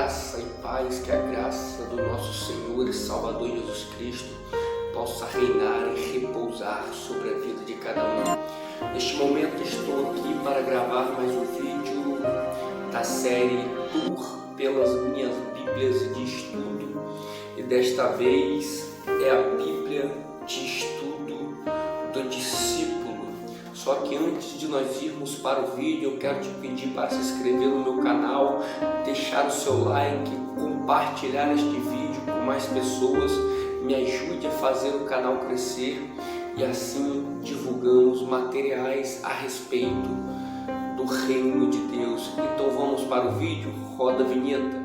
Graça e paz, que a graça do nosso Senhor e Salvador Jesus Cristo possa reinar e repousar sobre a vida de cada um. Neste momento estou aqui para gravar mais um vídeo da série Tour pelas minhas Bíblias de Estudo, e desta vez é a Bíblia de Estudo do Discípulo. Só que antes de nós irmos para o vídeo, eu quero te pedir para se inscrever no meu canal, deixar o seu like, compartilhar este vídeo com mais pessoas, me ajude a fazer o canal crescer e assim divulgamos materiais a respeito do reino de Deus. Então vamos para o vídeo, roda a vinheta.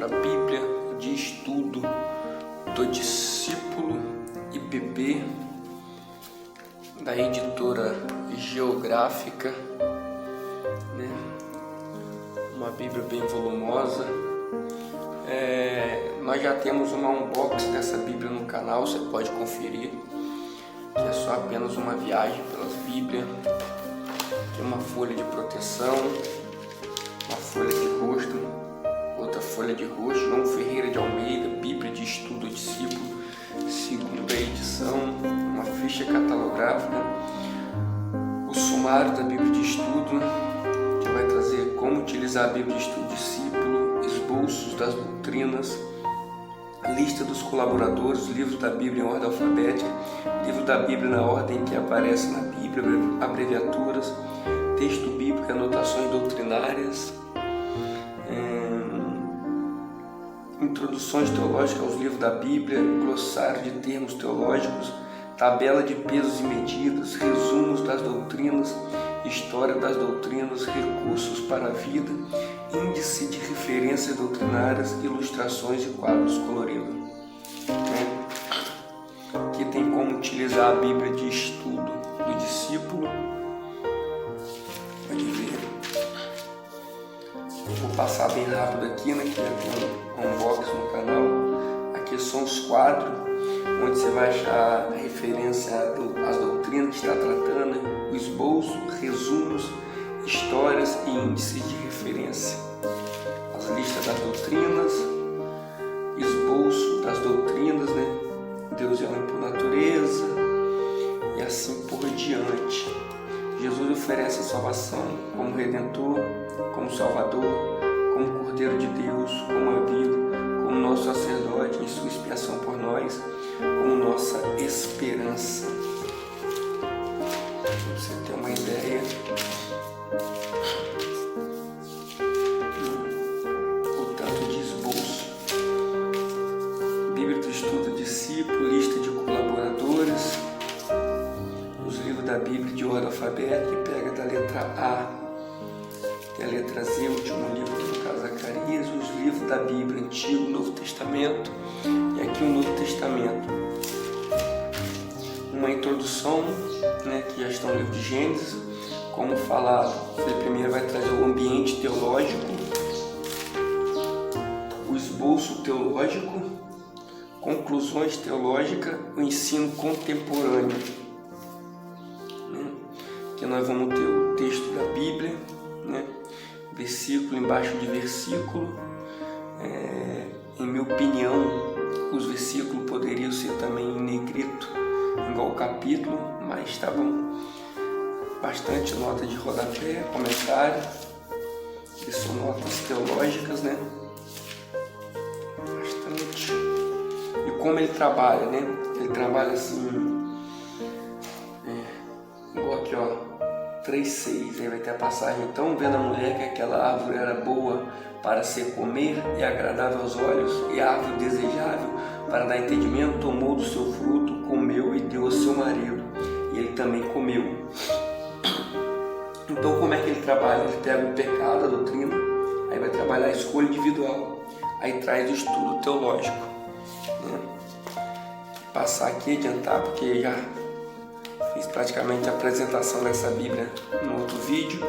A Bíblia de Estudo do Discípulo IPB, da editora Geográfica, né? Uma Bíblia bem volumosa. Nós já temos uma unboxing dessa Bíblia no canal, você pode conferir, que é só apenas uma viagem pelas Bíblias. Tem uma folha de proteção, uma folha de rosto, outra folha de rosto, João Ferreira de Almeida, Bíblia de Estudo do Discípulo, segunda edição, uma ficha catalográfica, o sumário da Bíblia de Estudo, que vai trazer como utilizar a Bíblia de Estudo do Discípulo, esboços das doutrinas, lista dos colaboradores, livros da Bíblia em ordem alfabética, livro da Bíblia na ordem que aparece na Bíblia, abreviaturas, texto bíblico, anotações doutrinárias, introduções teológicas aos livros da Bíblia, glossário de termos teológicos, tabela de pesos e medidas, resumos das doutrinas, história das doutrinas, recursos para a vida, índice de referências doutrinárias, ilustrações e quadros coloridos. Aqui tem como utilizar a Bíblia de Estudo do Discípulo. Pode ver. Vou passar bem rápido aqui, né, que já tem um unboxing no canal. Aqui são os quadros, onde você vai achar a referência às doutrinas que está tratando, o esboço, resumos, histórias e índices de referência. As listas das doutrinas, esboço das doutrinas, né? Deus é homem por natureza e assim por diante. Jesus oferece a salvação como Redentor, como Salvador, como Cordeiro de Deus, como a vida, como nosso sacerdote em sua expiação por nós, como nossa esperança. Para você ter uma ideia, o tanto de esboço. Bíblia do Estudo do Discípulo, lista de colaboradores, os livros da Bíblia de ordem alfabética, que pega da letra A até a letra Z, o último livro, que no caso Zacarias, os livros da Bíblia, Antigo, Novo Testamento, e aqui o Novo Testamento. Uma introdução, né, que já está no livro de Gênesis, como falado. Ele primeiro vai trazer o ambiente teológico, o esboço teológico, conclusões teológicas, o ensino contemporâneo. Que nós vamos ter o texto da Bíblia, né? Versículo embaixo de versículo. Em minha opinião, os versículos poderiam ser também em negrito, igual o capítulo, mas tá bom. Bastante nota de rodapé, comentário, que são notas teológicas, né? Bastante. E como ele trabalha, né? Ele trabalha assim, igual aqui, ó. 3:6, aí vai ter a passagem. Então, vendo a mulher que aquela árvore era boa para se comer e agradável aos olhos, e a árvore desejável para dar entendimento, tomou do seu fruto, comeu e deu ao seu marido, e ele também comeu. Então, como é que ele trabalha? Ele pega o pecado, a doutrina, aí vai trabalhar a escolha individual, aí traz o estudo teológico, né? passar aqui e adiantar, porque já fiz praticamente a apresentação dessa Bíblia no outro vídeo.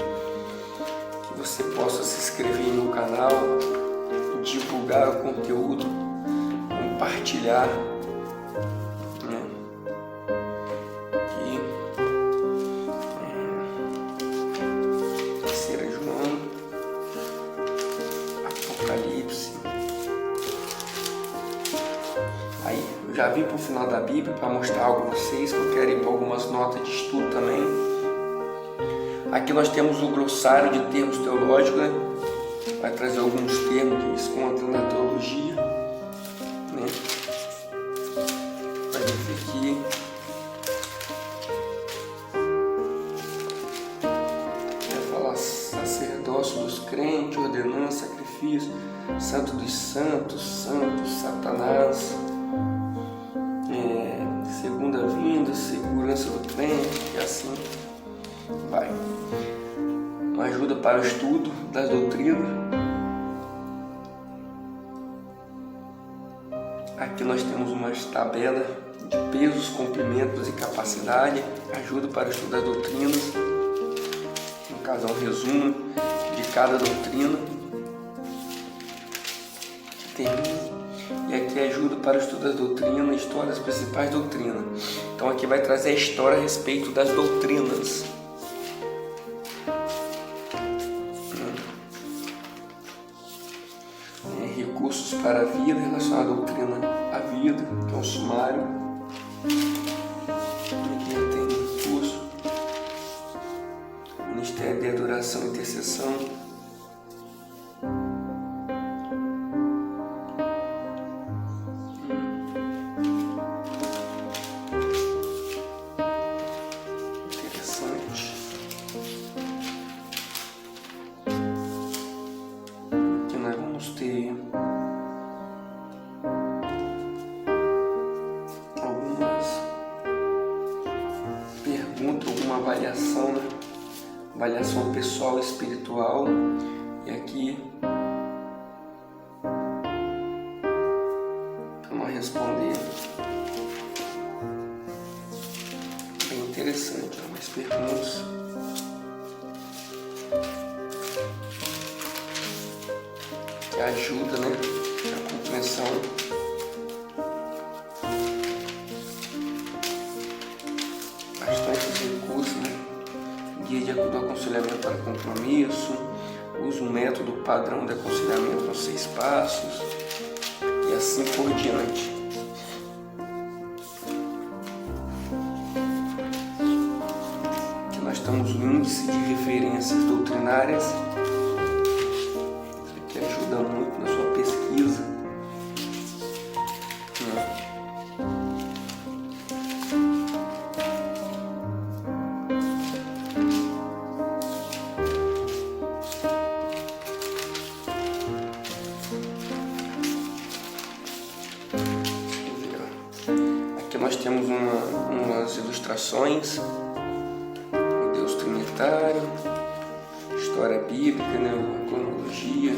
Que você possa se inscrever no canal, divulgar o conteúdo, compartilhar, né? E 3 João, Apocalipse. Aí, eu já vim para o final da Bíblia para mostrar algo a vocês, que eu quero ir para algumas notas de estudo também. Aqui nós temos o glossário de termos teológicos, né? Vai trazer alguns termos que se encontram na teologia, né? Vai dizer aqui. Vai falar sacerdócio dos crentes, ordenança, sacrifício, santo dos santos, santo, Satanás, segunda vinda, segurança do crente, e assim vai. Uma ajuda para o estudo das doutrinas. Aqui nós temos uma tabela de pesos, comprimentos e capacidade. Ajuda para o estudo das doutrinas. No caso, é um resumo de cada doutrina. E aqui ajuda para o estudo das doutrinas, história das principais doutrinas. Então aqui vai trazer a história a respeito das doutrinas. Recursos para a vida, relacionado à doutrina à vida, que é um sumário. Aqui tem recurso, Ministério de Adoração e Intercessão. Interessante. Aqui nós vamos ter alguma avaliação, né? Avaliação pessoal e espiritual. E aqui vamos responder. Bem interessante, algumas perguntas. Que ajuda, né? A compreensão. Recursos, né? Guia de aconselhamento para compromisso, usa um método padrão de aconselhamento com 6 passos e assim por diante. Aqui nós temos o índice de referências doutrinárias. Isso aqui ajuda muito na sua pesquisa. Nós temos umas ilustrações, o Deus Trinitário, história bíblica, né, a cronologia,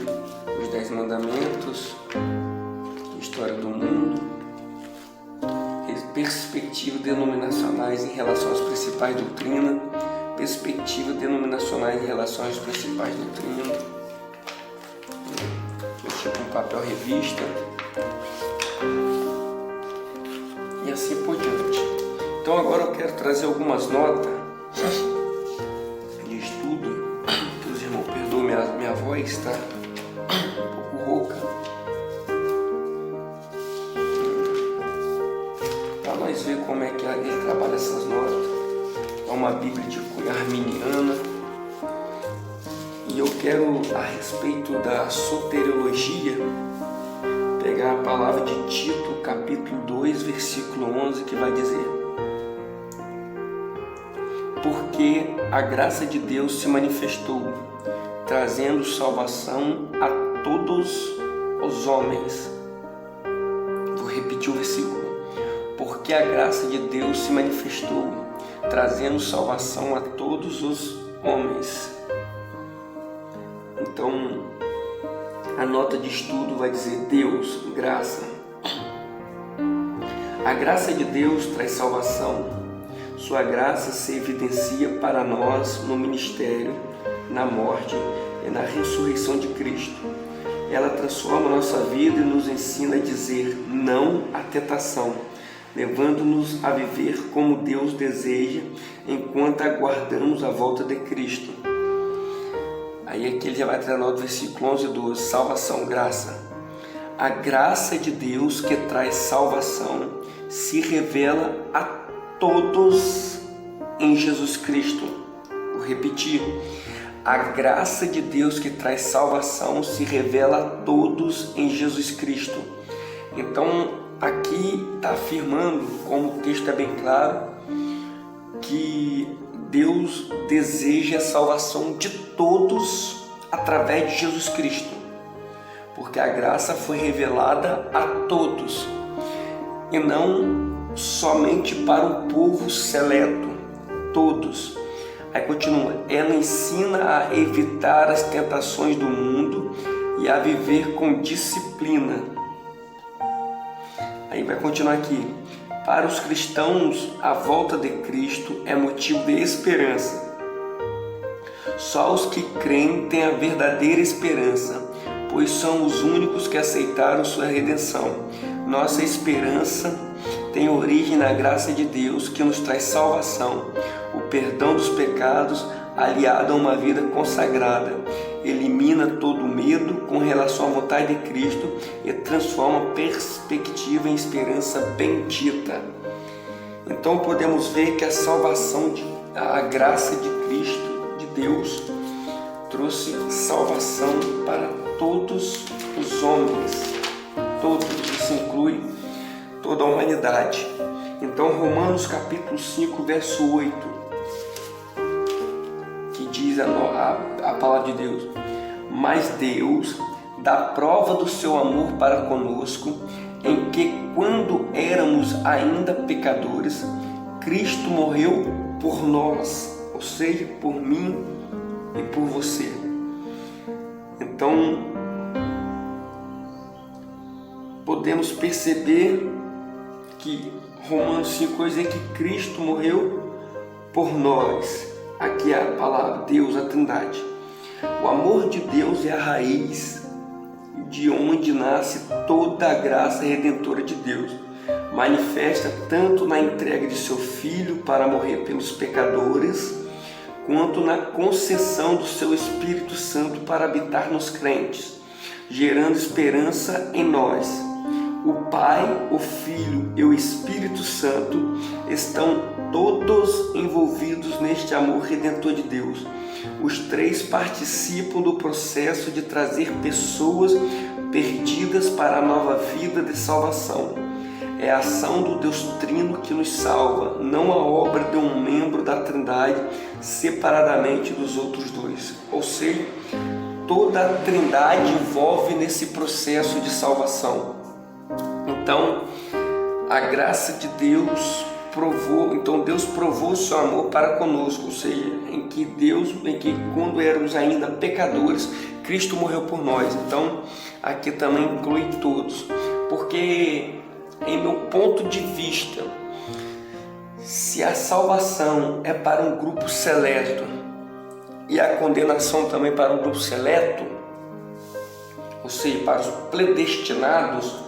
os 10 mandamentos, história do mundo, perspectivas denominacionais em relação às principais doutrinas, perspectivas denominacionais em relação às principais doutrinas, tipo um papel revista. E assim por diante. Então agora eu quero trazer algumas notas de estudo, que os irmãos perdoem, minha voz está um pouco rouca, para nós ver como é que ele trabalha essas notas. É uma Bíblia de cunho arminiana, e eu quero, a respeito da soteriologia, pegar a palavra de Tito, capítulo 2, versículo 11, que vai dizer: porque a graça de Deus se manifestou, trazendo salvação a todos os homens. Vou repetir o versículo. Porque a graça de Deus se manifestou, trazendo salvação a todos os homens. Então, a nota de estudo vai dizer Deus, graça. A graça de Deus traz salvação. Sua graça se evidencia para nós no ministério, na morte e na ressurreição de Cristo. Ela transforma a nossa vida e nos ensina a dizer não à tentação, levando-nos a viver como Deus deseja enquanto aguardamos a volta de Cristo. Aí aqui ele já vai treinar do versículo 11 e 12, salvação, graça. A graça de Deus que traz salvação se revela a todos em Jesus Cristo. Vou repetir. A graça de Deus que traz salvação se revela a todos em Jesus Cristo. Então, aqui está afirmando, como o texto é bem claro, que Deus deseja a salvação de todos através de Jesus Cristo. Porque a graça foi revelada a todos e não somente para um povo seleto, todos. Aí continua, ela ensina a evitar as tentações do mundo e a viver com disciplina. Aí vai continuar aqui, para os cristãos a volta de Cristo é motivo de esperança. Só os que creem têm a verdadeira esperança, pois são os únicos que aceitaram sua redenção. Nossa esperança tem origem na graça de Deus, que nos traz salvação, o perdão dos pecados, aliado a uma vida consagrada. Elimina todo medo com relação à vontade de Cristo e transforma a perspectiva em esperança bendita. Então podemos ver que a salvação, a graça de Cristo, de Deus, trouxe salvação para todos os homens, todos, isso inclui toda a humanidade. Então Romanos capítulo 5, verso 8, que diz a palavra de Deus, mas Deus dá prova do seu amor para conosco, em que quando éramos ainda pecadores, Cristo morreu por nós, ou seja, por mim e por você. Então, podemos perceber que Romanos 5 diz que Cristo morreu por nós. Aqui é a palavra Deus, a Trindade. O amor de Deus é a raiz de onde nasce toda a graça redentora de Deus. Manifesta tanto na entrega de seu Filho para morrer pelos pecadores, quanto na concessão do seu Espírito Santo para habitar nos crentes, gerando esperança em nós. O Pai, o Filho e o Espírito Santo estão todos envolvidos neste amor redentor de Deus. Os três participam do processo de trazer pessoas perdidas para a nova vida de salvação. É a ação do Deus Trino que nos salva, não a obra de um membro da Trindade separadamente dos outros dois. Ou seja, toda a Trindade envolve nesse processo de salvação. Então, a graça de Deus Deus provou o seu amor para conosco, ou seja, em que quando éramos ainda pecadores, Cristo morreu por nós. Então, aqui também inclui todos, porque em meu ponto de vista, se a salvação é para um grupo seleto e a condenação também para um grupo seleto, ou seja, para os predestinados,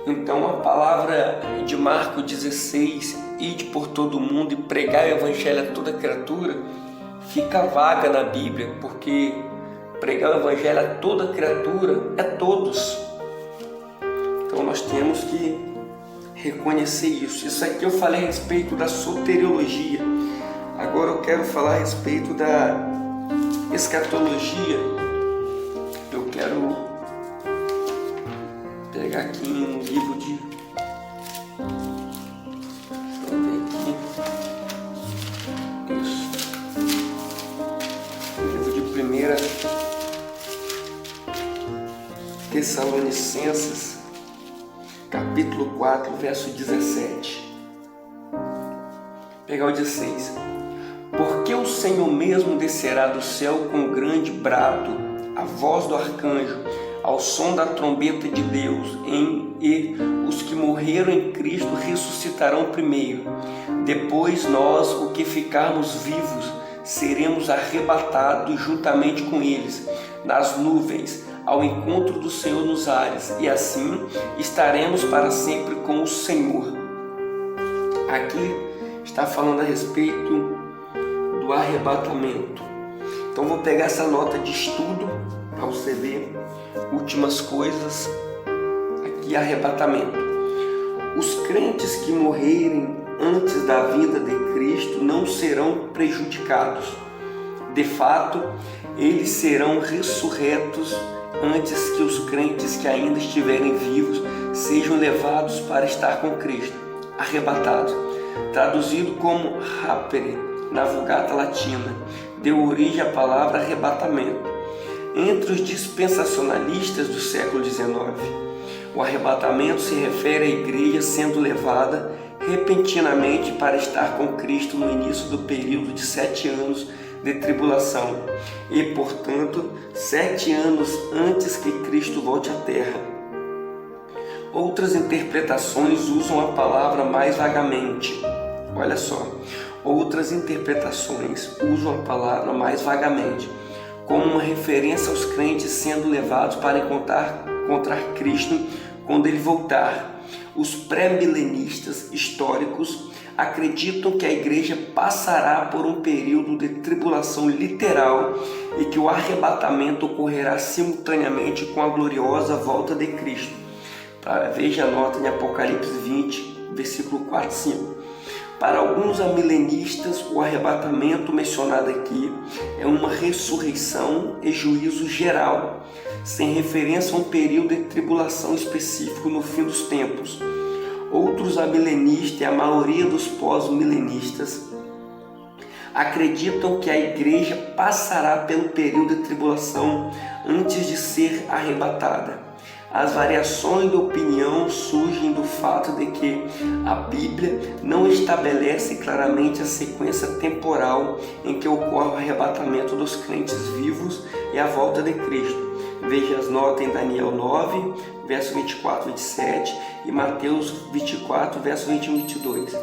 então a palavra de Marcos 16, ide por todo mundo e pregar o evangelho a toda criatura, fica vaga na Bíblia, porque pregar o evangelho a toda criatura é todos. Então nós temos que reconhecer isso. Isso aqui eu falei a respeito da soteriologia. Agora eu quero falar a respeito da escatologia. Eu quero pegar aqui um livro de... Deixa eu ver aqui. Isso. O livro de 1 Tessalonicenses, capítulo 4, verso 17. Pegar o 16. Porque o Senhor mesmo descerá do céu com grande brado, a voz do arcanjo, ao som da trombeta de Deus, e os que morreram em Cristo ressuscitarão primeiro. Depois nós, o que ficarmos vivos, seremos arrebatados juntamente com eles nas nuvens, ao encontro do Senhor nos ares, e assim estaremos para sempre com o Senhor. Aqui está falando a respeito do arrebatamento. Então vou pegar essa nota de estudo para você ver últimas coisas aqui, arrebatamento. Os crentes que morrerem antes da vinda de Cristo não serão prejudicados. De fato, eles serão ressurretos antes que os crentes que ainda estiverem vivos sejam levados para estar com Cristo, arrebatados. Traduzido como rapere na Vulgata Latina, deu origem à palavra arrebatamento. Entre os dispensacionalistas do século XIX, o arrebatamento se refere à igreja sendo levada repentinamente para estar com Cristo no início do período de 7 anos de tribulação e, portanto, 7 anos antes que Cristo volte à terra. Outras interpretações usam a palavra mais vagamente. Olha só, outras interpretações usam a palavra mais vagamente, como uma referência aos crentes sendo levados para encontrar Cristo quando ele voltar. Os pré-milenistas históricos acreditam que a igreja passará por um período de tribulação literal e que o arrebatamento ocorrerá simultaneamente com a gloriosa volta de Cristo. Veja a nota em Apocalipse 20, versículo 4 e 5. Para alguns amilenistas, o arrebatamento mencionado aqui é uma ressurreição e juízo geral, sem referência a um período de tribulação específico no fim dos tempos. Outros amilenistas e a maioria dos pós-milenistas acreditam que a igreja passará pelo período de tribulação antes de ser arrebatada. As variações de opinião surgem do fato de que a Bíblia não estabelece claramente a sequência temporal em que ocorre o arrebatamento dos crentes vivos e a volta de Cristo. Veja as notas em Daniel 9, verso 24 e 27 e Mateus 24, verso 21 e 22.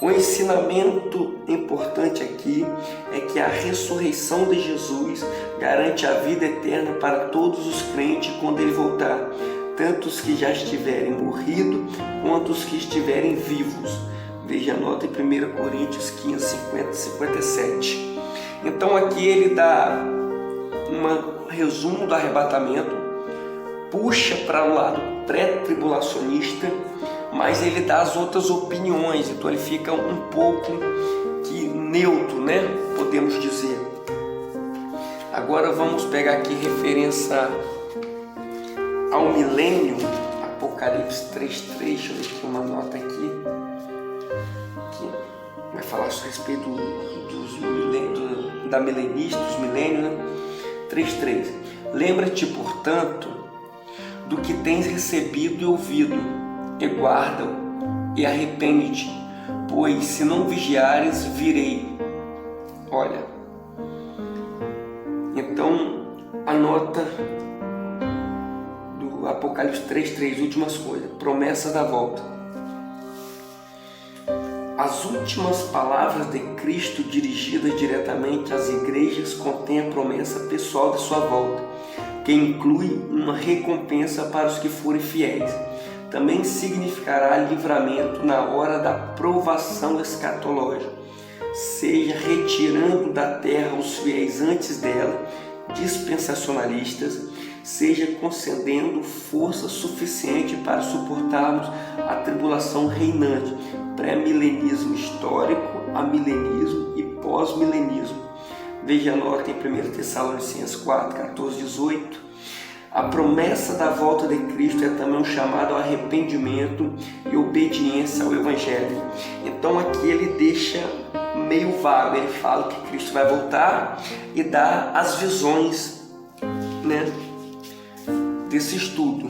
O ensinamento importante aqui é que a ressurreição de Jesus garante a vida eterna para todos os crentes quando ele voltar, tanto os que já estiverem morrido quanto os que estiverem vivos. Veja a nota em 1 Coríntios 15, 50 e 57. Então aqui ele dá um resumo do arrebatamento, puxa para o lado pré-tribulacionista, mas ele dá as outras opiniões, então ele fica um pouco que neutro, né? Podemos dizer. Agora vamos pegar aqui referência ao milênio, Apocalipse 3:3, deixa eu ver aqui uma nota aqui, que vai falar a respeito da milenista, dos milênios, né? 3:3. Lembra-te, portanto, do que tens recebido e ouvido, e guarda-o, e arrepende-te, pois se não vigiares, virei. Olha, então a nota do Apocalipse 3:3, últimas coisas, promessas da volta. As últimas palavras de Cristo dirigidas diretamente às igrejas contêm a promessa pessoal de sua volta, que inclui uma recompensa para os que forem fiéis. Também significará livramento na hora da provação escatológica, seja retirando da terra os fiéis antes dela, dispensacionalistas, seja concedendo força suficiente para suportarmos a tribulação reinante, pré-milenismo histórico, amilenismo e pós-milenismo. Veja a nota em 1 Tessalonicenses 4, 14, 18. A promessa da volta de Cristo é também um chamado ao arrependimento e obediência ao Evangelho. Então aqui ele deixa meio vago, ele fala que Cristo vai voltar e dá as visões, né, desse estudo,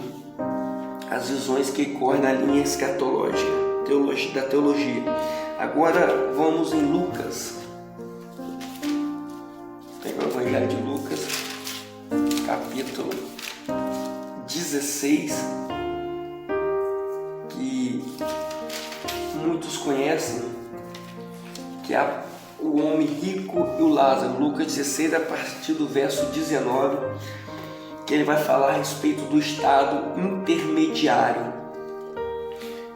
as visões que correm na linha escatológica, da teologia. Agora vamos em Lucas, pega o Evangelho de Lucas, capítulo 16, que muitos conhecem, que é o homem rico e o Lázaro. Lucas 16, a partir do verso 19, que ele vai falar a respeito do estado intermediário.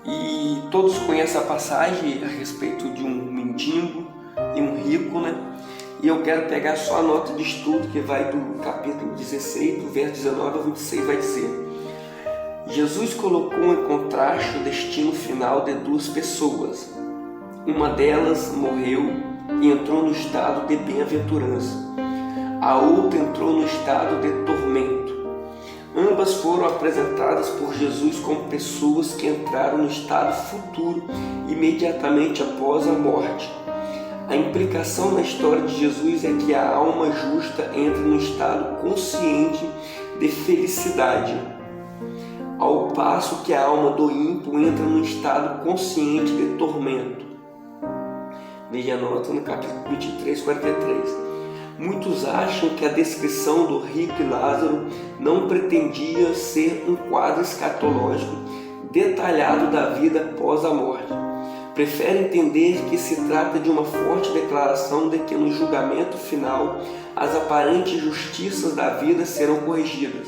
E todos conhecem a passagem a respeito de um mendigo e um rico, né? E eu quero pegar só a nota de estudo que vai do capítulo 16, do verso 19 ao 26, vai dizer: Jesus colocou em contraste o destino final de duas pessoas. Uma delas morreu e entrou no estado de bem-aventurança. A outra entrou no estado de tormento. Ambas foram apresentadas por Jesus como pessoas que entraram no estado futuro imediatamente após a morte. A implicação na história de Jesus é que a alma justa entra no estado consciente de felicidade, ao passo que a alma do ímpio entra no estado consciente de tormento. Veja a nota no capítulo 23, 43. Muitos acham que a descrição do rico e Lázaro não pretendia ser um quadro escatológico detalhado da vida após a morte. Preferem entender que se trata de uma forte declaração de que no julgamento final as aparentes justiças da vida serão corrigidas.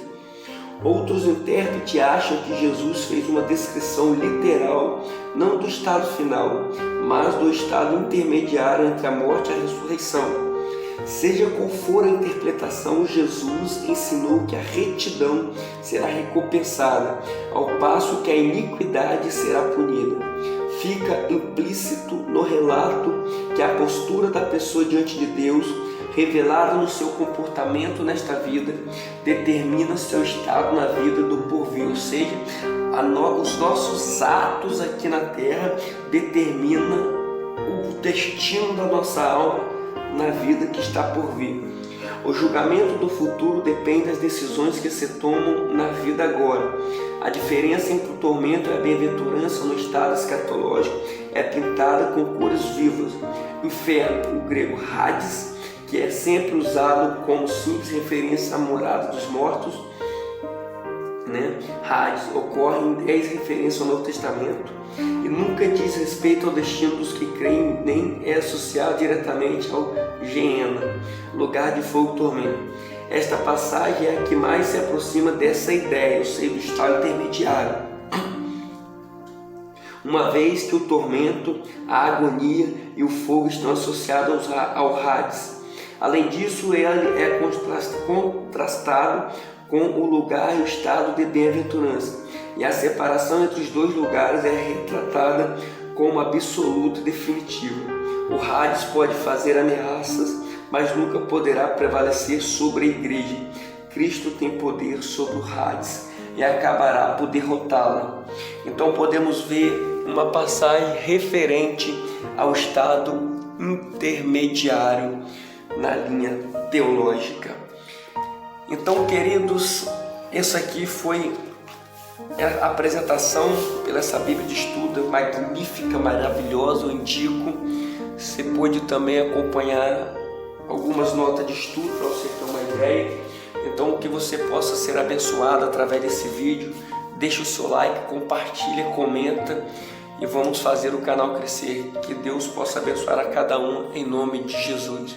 Outros intérpretes acham que Jesus fez uma descrição literal, não do estado final, mas do estado intermediário entre a morte e a ressurreição. Seja qual for a interpretação, Jesus ensinou que a retidão será recompensada, ao passo que a iniquidade será punida. Fica implícito no relato que a postura da pessoa diante de Deus, revelada no seu comportamento nesta vida, determina seu estado na vida do porvir, ou seja, os nossos atos aqui na terra determinam o destino da nossa alma na vida que está por vir. O julgamento do futuro depende das decisões que se tomam na vida agora. A diferença entre o tormento e a bem-aventurança no estado escatológico é pintada com cores vivas. Inferno, o grego Hades, que é sempre usado como simples referência à morada dos mortos, Hades ocorre em 10 referências ao Novo Testamento e nunca diz respeito ao destino dos que creem, nem é associado diretamente ao Geena, lugar de fogo e tormento. Esta passagem é a que mais se aproxima dessa ideia, ou seja, do estado intermediário, uma vez que o tormento, a agonia e o fogo estão associados ao Hades. Além disso, ele é contrastado com o lugar e o estado de bem-aventurança, e a separação entre os dois lugares é retratada como absoluta e definitiva. O Hades pode fazer ameaças, mas nunca poderá prevalecer sobre a igreja. Cristo tem poder sobre o Hades e acabará por derrotá-la. Então podemos ver uma passagem referente ao estado intermediário na linha teológica. Então, queridos, essa aqui foi a apresentação pela essa Bíblia de estudo magnífica, maravilhosa. Eu indico. Você pode também acompanhar algumas notas de estudo para você ter uma ideia. Então, que você possa ser abençoado através desse vídeo. Deixe o seu like, compartilha, comenta e vamos fazer o canal crescer. Que Deus possa abençoar a cada um em nome de Jesus.